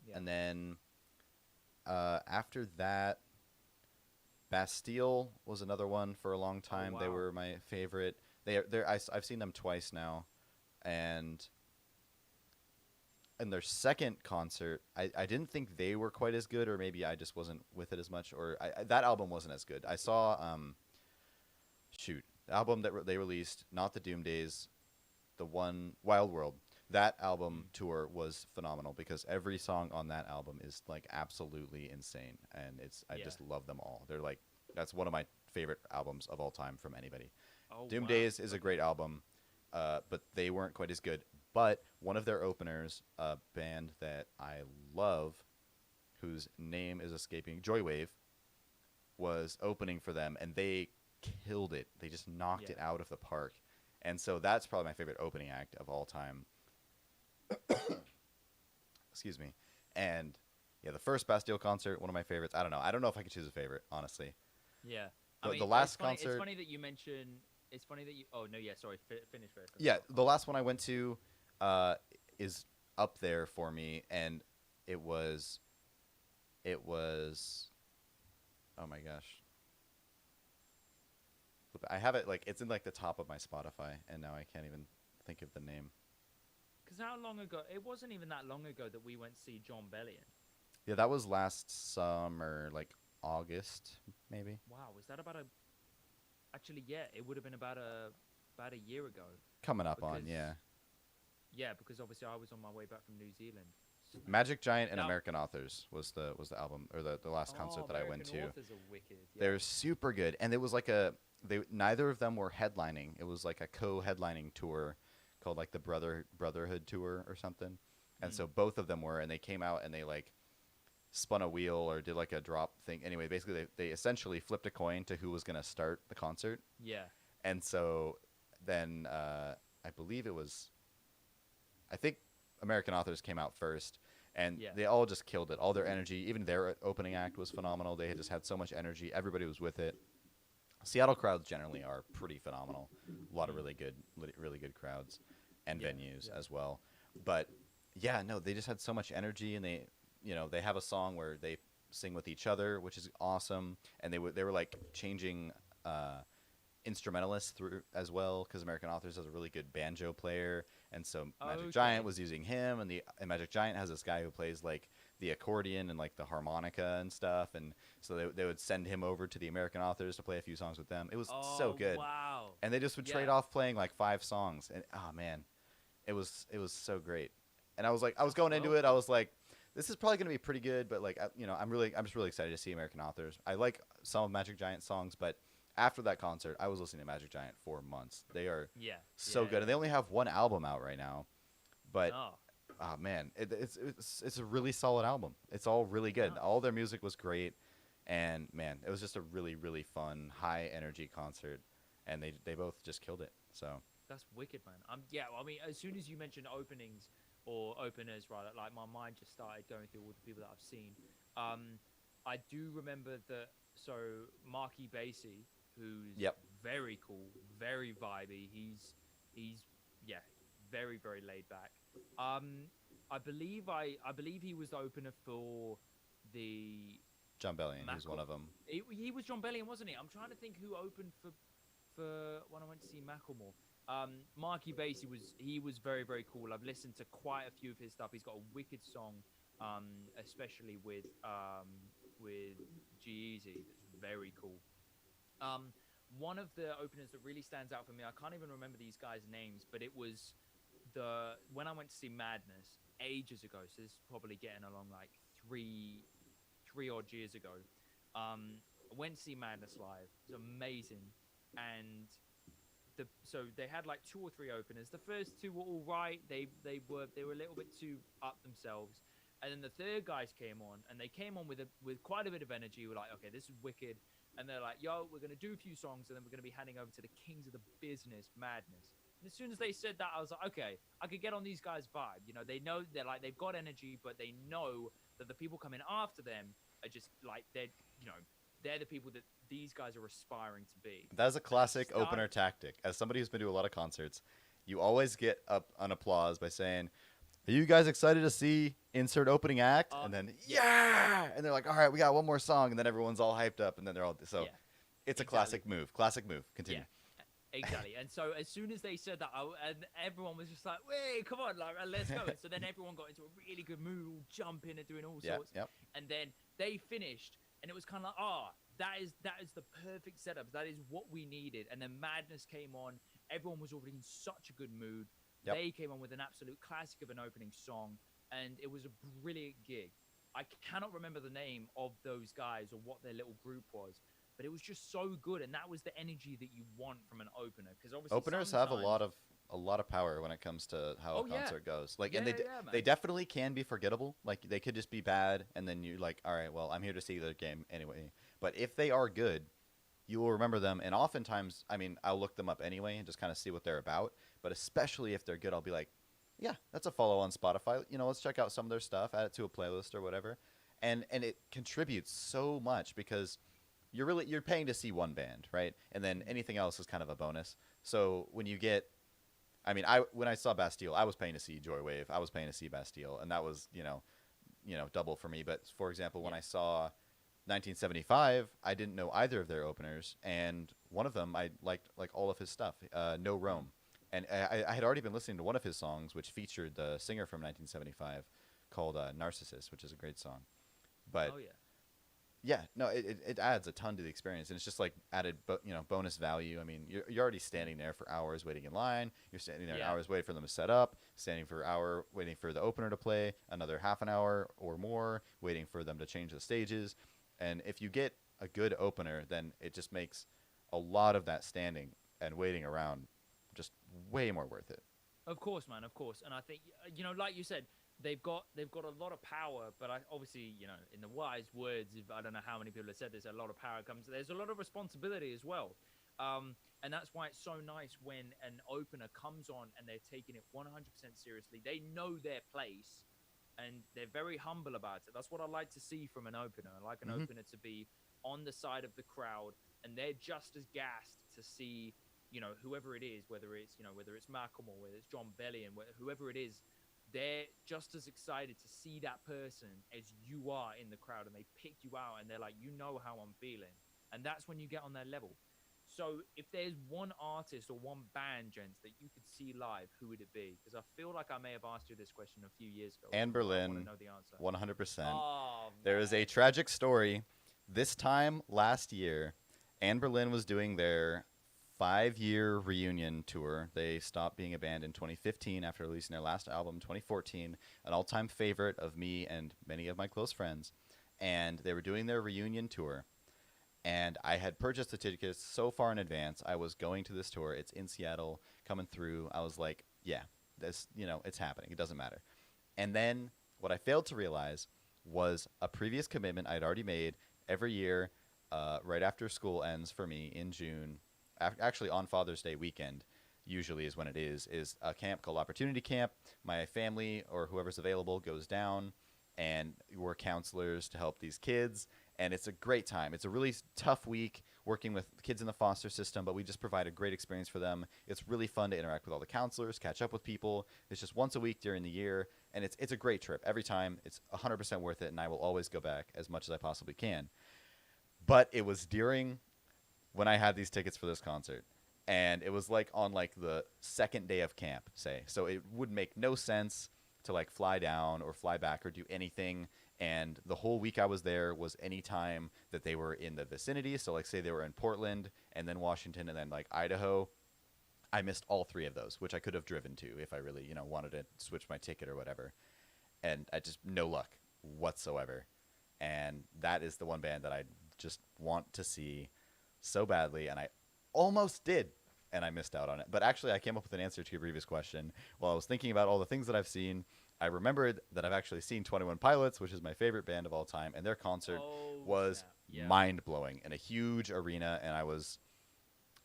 Yeah. And then after that, Bastille was another one for a long Oh time. They wow. were my favorite. I've seen them twice now, and in their second concert, I didn't think they were quite as good, or maybe I just wasn't with it as much, or that album wasn't as good. I saw the album that they released, not the Doom Days, the one Wild World. That album Mm. tour was phenomenal because every song on that album is like absolutely insane, and I Yeah. just love them all. They're like that's one of my favorite albums of all time from anybody. Oh Doom wow. Days is a Okay. great album, but they weren't quite as good. But one of their openers, a band that I love, whose name is escaping, Joywave, was opening for them, and they killed it. They just knocked Yeah. it out of the park. And so that's probably my favorite opening act of all time. Excuse me. And yeah, the first Bastille concert, one of my favorites. I don't know. I don't know if I could choose a favorite, honestly. Yeah. I The mean, last It's concert, funny that you mention. It's funny that you. Oh no. Yeah. Sorry. Finish first. And then yeah, I'll the comment. last one I went to uh, is up there for me, and it was, it was, oh my gosh, I have it like it's in like the top of my Spotify, and now I can't even think of the name. Because how long ago? It wasn't even that long ago that we went to see John Bellion. Yeah, that was last summer, like August, maybe. Wow. Was that about a? Actually, yeah. It would have been about a year ago. Coming up on, Because yeah. yeah, because obviously I was on my way back from New Zealand. So, Magic Giant and now, American Authors was the album or the last concert that I went American to. Authors are wicked. Yeah. They're super good, and it was like they neither of them were headlining. It was like a co-headlining tour called like the Brotherhood tour or something. And Mm. so both of them were, and they came out and they like spun a wheel or did like a drop thing. Anyway, basically they essentially flipped a coin to who was gonna start the concert, Yeah. and so then I believe it was I think American Authors came out first, and Yeah. they all just killed it. All their energy, even their opening act was phenomenal. They had just had so much energy. Everybody was with it. Seattle crowds generally are pretty phenomenal. A lot of Mm. really good crowds and Yeah. venues Yeah. as well. But yeah, no, they just had so much energy, and they have a song where they sing with each other, which is awesome. And they were like changing instrumentalists through as well because American Authors has a really good banjo player, and so Magic Giant Okay. was using him, and Magic Giant has this guy who plays like the accordion and like the harmonica and stuff, and so they would send him over to the American Authors to play a few songs with them. It was so Oh good, wow. and they just would trade Yeah. off playing like 5 songs, and oh man, it was so great. And I was That's going well into it, I cool. was like, this is probably going to be pretty good, but like I'm just really excited to see American Authors. I like some of Magic Giant songs, but after that concert, I was listening to Magic Giant for months. They are Yeah. so Yeah. good, and they Yeah. only have one album out right now. But Oh. oh man, it's a really solid album. It's all really good. Nice. All their music was great, and man, it was just a really fun, high energy concert, and they both just killed it. So That's wicked, man. Yeah. Well, I mean, as soon as you mentioned openings or openers, right, like my mind just started going through all the people that I've seen. Um, I do remember that. So Marky Basie, who's yep, very cool, very vibey. He's yeah, very laid back. I believe he was the opener for the John Bellion, he was one Mackle. of them. He was John Bellion, wasn't he? I'm trying to think who opened for when I went to see Macklemore. Marky Basie was very cool. I've listened to quite a few of his stuff. He's got a wicked song, especially with G-Eazy. That's very cool. One of the openers that really stands out for me, I can't even remember these guys' names, but it was when I went to see Madness ages ago. So this is probably getting along like three odd years ago. I went to see Madness live. It was amazing, and so they had like 2 or 3 openers. The first 2 were all right. They were a little bit too up themselves, and then the third guys came on, and they came on with quite a bit of energy. We're like, okay, this is wicked, and they're like, yo, we're gonna do a few songs, and then we're gonna be handing over to the kings of the business, Madness. And as soon as they said that, I was like, okay, I could get on these guys' vibe. You know, they know they've got energy, but they know that the people coming after them are just like they're the people that these guys are aspiring to be. That is a classic Start- opener tactic. As somebody who's been to a lot of concerts, you always get up an applause by saying, "Are you guys excited to see insert opening act?" And then yeah, and they're like, "All right, we got one more song," and then everyone's all hyped up, and then they're all so. Yeah, It's a exactly. classic move. Classic move. Continue. Yeah, exactly. And so as soon as they said that, and everyone was just like, "Wait, come on, like, let's go!" And so then everyone got into a really good mood, all jumping and doing all sorts. Yep. And then they finished, and it was kind of like, "Ah, that is the perfect setup. That is what we needed." And then Madness came on. Everyone was already in such a good mood. Yep. They came on with an absolute classic of an opening song, and it was a brilliant gig. I cannot remember the name of those guys or what their little group was, but it was just so good, and that was the energy that you want from an opener. Because obviously Openers have a lot of power when it comes to how a concert goes. Like, and they definitely can be forgettable. Like, they could just be bad, and then you're like, all right, well, I'm here to see the game anyway. But if they are good, you will remember them. And oftentimes, I mean, I'll look them up anyway and just kind of see what they're about. But especially if they're good, I'll be like, yeah, that's a follow on Spotify. You know, let's check out some of their stuff, add it to a playlist or whatever. And it contributes so much because you're paying to see one band, right? And then anything else is kind of a bonus. So when you get, I mean, when I saw Bastille, I was paying to see Joywave. I was paying to see Bastille, and that was double for me. But for example, when I saw 1975, I didn't know either of their openers, and one of them I liked like all of his stuff. No Rome, and I had already been listening to one of his songs, which featured the singer from 1975, called "Narcissus," which is a great song. But yeah, no, it adds a ton to the experience, and it's just like added, bonus value. I mean, you're already standing there for hours waiting in line. You're standing there hours waiting for them to set up, standing for an hour waiting for the opener to play, another half an hour or more waiting for them to change the stages. And if you get a good opener, then it just makes a lot of that standing and waiting around just way more worth it. Of course, man, of course. And I think, like you said, they've got a lot of power, but obviously, in the wise words of, I don't know how many people have said this, a lot of power comes, there's a lot of responsibility as well. And that's why it's so nice when an opener comes on and they're taking it 100% seriously. They know their place, and they're very humble about it. That's what I like to see from an opener. I like an opener to be on the side of the crowd, and they're just as gassed to see, whoever it is, whether it's Malcolm or whether it's John Bellion, whoever it is, they're just as excited to see that person as you are in the crowd, and they pick you out, and they're like, how I'm feeling. And that's when you get on their level. So if there's one artist or one band, gents, that you could see live, who would it be? Because I feel like I may have asked you this question a few years ago. And Berlin, I want to know the answer. 100%. Oh, there is a tragic story. This time last year, Anne Berlin was doing their 5-year reunion tour. They stopped being a band in 2015 after releasing their last album, 2014, an all-time favorite of me and many of my close friends. And they were doing their reunion tour. And I had purchased the tickets so far in advance. I was going to this tour. It's in Seattle, coming through. I was like, yeah, this, it's happening. It doesn't matter. And then what I failed to realize was a previous commitment I'd already made every year, right after school ends for me in June. Actually, on Father's Day weekend, usually is when it is a camp called Opportunity Camp. My family or whoever's available goes down, and we're counselors to help these kids. And it's a great time. It's a really tough week working with kids in the foster system, but we just provide a great experience for them. It's really fun to interact with all the counselors, catch up with people. It's just once a week during the year, and it's a great trip. Every time, it's 100% worth it, and I will always go back as much as I possibly can. But it was during when I had these tickets for this concert, and it was like on like the second day of camp, say. So it would make no sense to like fly down or fly back or do anything. And the whole week I was there was any time that they were in the vicinity. So like say they were in Portland and then Washington and then like Idaho. I missed all 3 of those, which I could have driven to if I really, wanted to switch my ticket or whatever. And I just, no luck whatsoever. And that is the one band that I just want to see so badly. And I almost did. And I missed out on it. But actually, I came up with an answer to your previous question. While I was thinking about all the things that I've seen, I remembered that I've actually seen 21 Pilots, which is my favorite band of all time, and their concert was mind-blowing in a huge arena, and I was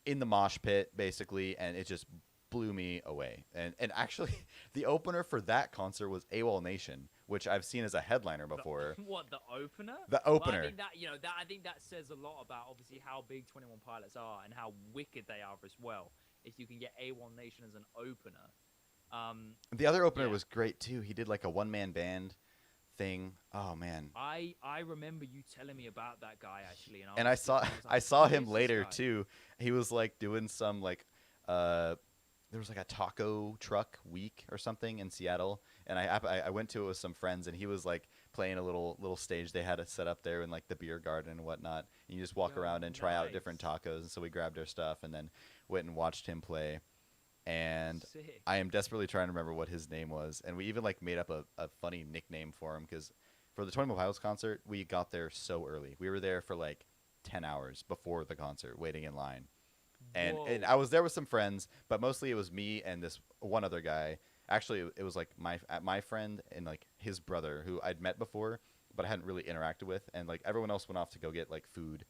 in the mosh pit, basically, and it just blew me away. And actually, the opener for that concert was AWOL Nation, which I've seen as a headliner before. What, the opener? The Well, opener. I think that I think that says a lot about obviously how big 21 Pilots are and how wicked they are as well. If you can get A1 Nation as an opener, The other opener yeah. was great too. He did like a one-man band thing. Oh man. I remember you telling me about that guy actually, And was like, I saw "Who him is this later guy?" too. He was like doing some like there was like a taco truck week or something in Seattle, and I went to it with some friends, and he was like playing a little stage they had it set up there in like the beer garden and whatnot. And you just walk Yo, around and try out different nice. tacos. And so we grabbed our stuff and then went and watched him play. And Sick. I am desperately trying to remember what his name was, and we even like made up a funny nickname for him because for the 21 Pilots concert we got there so early. We were there for like 10 hours before the concert, waiting in line. And Whoa. I was there with some friends, but mostly it was me and this one other guy. Actually, it was like my friend and like his brother who I'd met before, but I hadn't really interacted with, and like everyone else went off to go get like food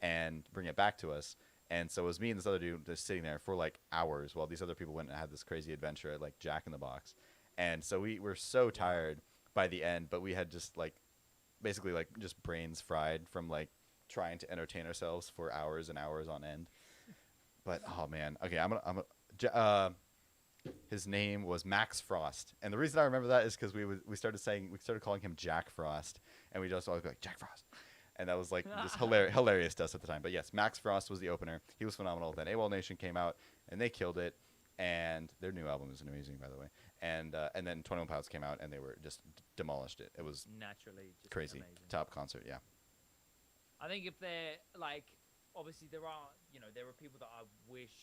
and bring it back to us. And so it was me and this other dude just sitting there for like hours while these other people went and had this crazy adventure at like Jack in the Box. And so we were so tired by the end, but we had just like basically like just brains fried from like trying to entertain ourselves for hours and hours on end. But oh man, okay, his name was Max Frost, and the reason I remember that is because we started calling him Jack Frost, and we just always be like Jack Frost, and that was like just hilarious to us at the time. But yes, Max Frost was the opener. He was phenomenal. Then AWOL Nation came out and they killed it, and their new album is amazing, by the way. And then 21 Pilots came out and they were just demolished it. It was Naturally, just crazy, amazing. top concert, yeah. I think if they're like, obviously there are, there are people that I wish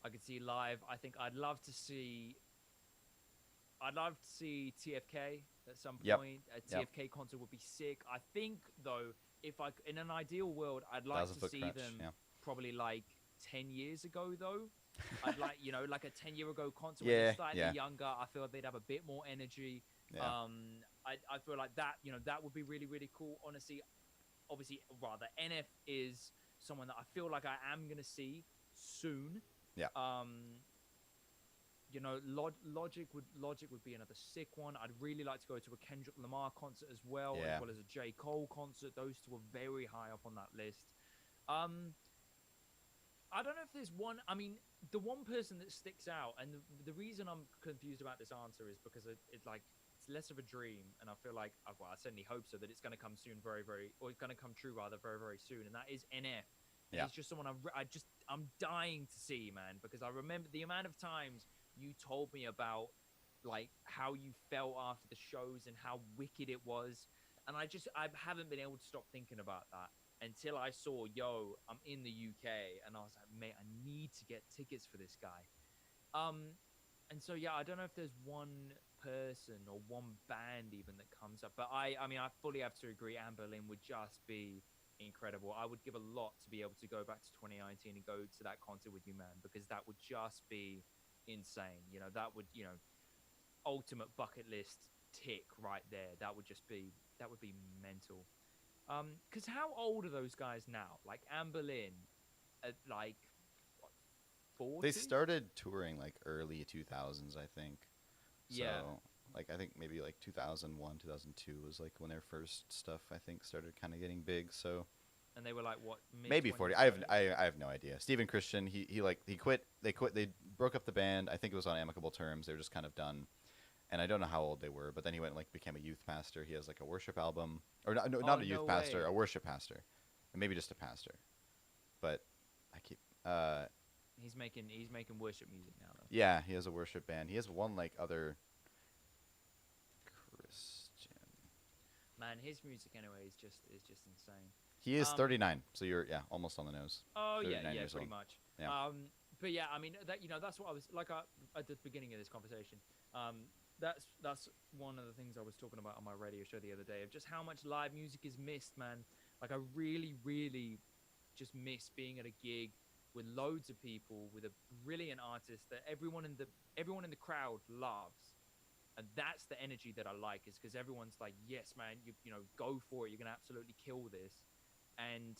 I could see live. I think I'd love to see TFK at some Yep. point. A Yep. TFK concert would be sick. I think though, in an ideal world, I'd like Thousand to Foot see Crutch, them yeah. probably like 10 years ago though. I'd like, like a 10-year ago concert when Yeah, they're slightly yeah. younger. I feel like they'd have a bit more energy. Yeah. I feel like that, that would be really, really cool. Honestly, obviously, rather, NF is someone that I feel like I am going to see soon. Yeah. Logic would be another sick one. I'd really like to go to a Kendrick Lamar concert as well, Yeah. as well as a J. Cole concert. Those two are very high up on that list. I don't know if there's one. I mean, the one person that sticks out, and the reason I'm confused about this answer is because it's less of a dream, and I feel like, well, I certainly hope so, that it's going to come soon, or it's going to come true rather, very, very soon, and that is NF. And Yeah. he's just someone I'm dying to see, man, because I remember the amount of times you told me about like how you felt after the shows and how wicked it was, and I haven't been able to stop thinking about that until I saw, I'm in the UK, and I was like, mate, I need to get tickets for this guy. And so, I don't know if there's one person or one band even that comes up, but I mean, I fully have to agree. Anne Boleyn would just be incredible. I would give a lot to be able to go back to 2019 and go to that concert with you, man, because that would just be insane. That would, ultimate bucket list tick right there. That would be mental. Because how old are those guys now? Like Anne Boleyn, like what, 40? They started touring like early 2000s, I think. So, Yeah. like I think maybe like 2001, 2002 was like when their first stuff I think started kind of getting big. So And they were like what? maybe 40. Mid-20s, I right? have no idea. Steven Christian, he quit. They quit. They broke up the band. I think it was on amicable terms. They were just kind of done. And I don't know how old they were, but then he went and like became a youth pastor. He has like a worship album, or not a youth No pastor, way. a worship pastor, and maybe just a pastor. But I keep He's making worship music now, though. yeah, he has a worship band. He has one like other Christian. Man, his music anyway is just insane. He is Um, 39, so you're almost on the nose. Oh yeah, 39 years pretty old. much. Yeah. But yeah, I mean that that's what I was like at the beginning of this conversation. That's one of the things I was talking about on my radio show the other day of just how much live music is missed, man. Like I really, really just miss being at a gig with loads of people, with a brilliant artist that everyone in the crowd loves. And that's the energy that I like, is because everyone's like, yes, man, you go for it. You're going to absolutely kill this. And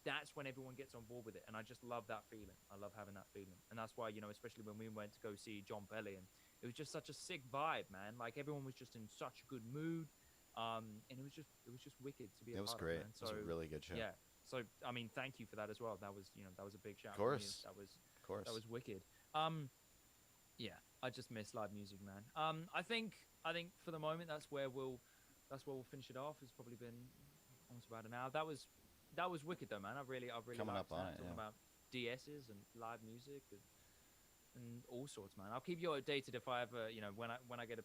that's when everyone gets on board with it. And I just love that feeling. I love having that feeling. And that's why, especially when we went to go see John Pelly, and it was just such a sick vibe, man. Like everyone was just in such a good mood. And it was just wicked to be a part of. It was great. Man. So, it was a really good show. Yeah. So I mean, thank you for that as well. That was that was a big shout. Of course. That was That was wicked. Yeah, I just miss live music, man. I think for the moment that's where we'll finish it off. It's probably been almost about an hour. That was wicked though, man. I really coming liked up on that, it. talking about DSs and live music and all sorts, man. I'll keep you updated if I ever, when I get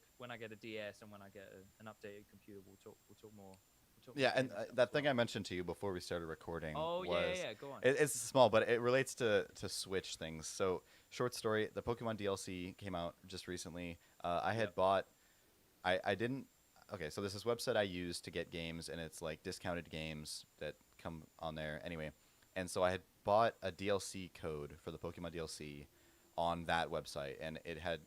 a DS and when I get an updated computer, we'll talk more. Yeah, and that thing I mentioned to you before we started recording. Oh, was, yeah, go on. It's small, but it relates to Switch things. So, short story: the Pokemon DLC came out just recently. I had bought. I didn't. Okay, so there's this website I use to get games, and it's like discounted games that come on there. Anyway, and so I had bought a DLC code for the Pokemon DLC on that website, and it had.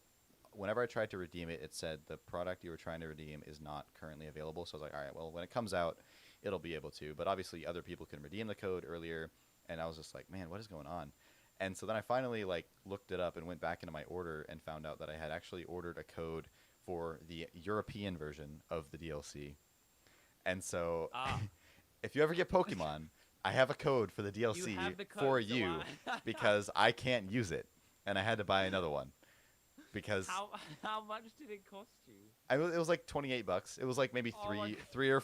Whenever I tried to redeem it, it said the product you were trying to redeem is not currently available. So I was like, all right, well, when it comes out, it'll be able to. But obviously, other people can redeem the code earlier, and I was just like, man, what is going on? And so then I finally looked it up and went back into my order and found out that I had actually ordered a code for the European version of the DLC. And so, if you ever get Pokemon, I have a code for the DLC for you because I can't use it, and I had to buy another one. Because how much did it cost you? It was like $28. It was like maybe $3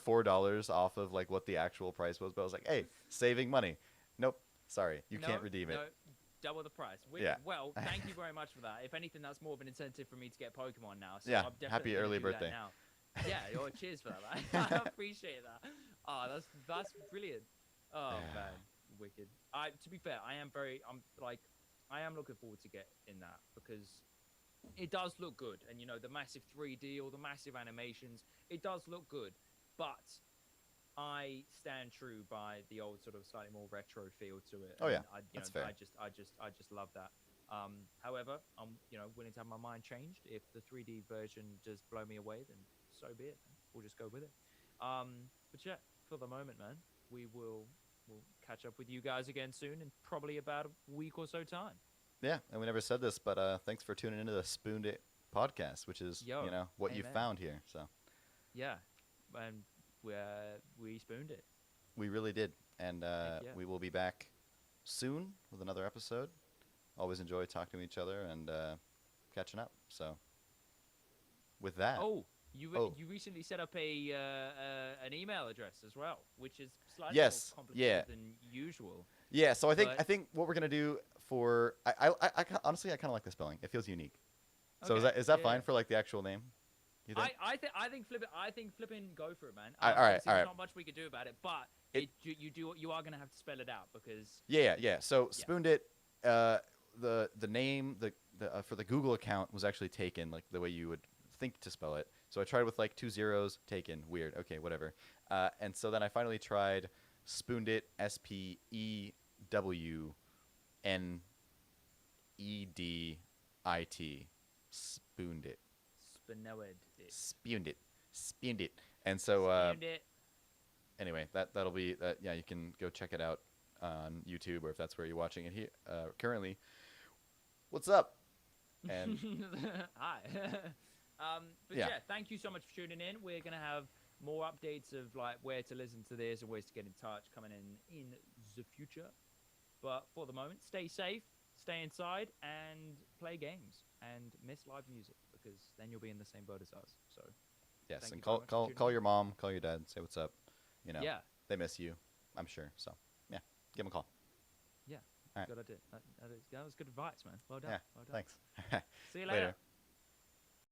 or $4 off of like what the actual price was. But I was like, hey, saving money. Nope, sorry, you can't redeem it. Double the price. Yeah. Well, thank you very much for that. If anything, that's more of an incentive for me to get Pokemon now. So yeah. I'm definitely Happy early birthday. Now. Yeah. Cheers for that, man. I appreciate that. Oh, that's brilliant. Oh man, wicked. To be fair, I am looking forward to get in that because it does look good, and the massive 3D or the massive animations, it does look good, but I stand true by the old sort of slightly more retro feel to it. Oh, yeah, that's fair. I just love that. However, I'm willing to have my mind changed. If the 3D version does blow me away, then so be it. We'll just go with it. But yeah, for the moment, man, we'll catch up with you guys again soon in probably about a week or so time. Yeah, and we never said this, but thanks for tuning into the Spewnedit podcast, which is what you found here. So yeah, and we spooned it. We really did, and we will be back soon with another episode. Always enjoy talking to each other and catching up. So with that, you recently set up an email address as well, which is slightly more complicated than usual. Yeah, so I think what we're gonna do for I honestly I kind of like the spelling. It feels unique. So is that fine for like the actual name? You think? I think flipping go for it, man. All right. There's not much we could do about it, but you are gonna have to spell it out because yeah. So Spewnedit, the name for the Google account was actually taken like the way you would think to spell it. So I tried with like 2 zeros, taken, weird. Okay, whatever. And so then I finally tried Spewnedit, Spewnedit. Spewnedit. And so anyway, that'll be that. Yeah, you can go check it out on YouTube or if that's where you're watching it here currently. What's up? And hi. But yeah, thank you so much for tuning in. We're gonna have more updates of like where to listen to this and ways to get in touch coming in the future. But for the moment, stay safe, stay inside, and play games and miss live music because then you'll be in the same boat as us. So yes, and call your mom, call your dad, say what's up. They miss you, I'm sure. So yeah, give them a call. Yeah, all right. Good idea. That was good advice, man. Well done. Yeah, well done. Thanks. See you later.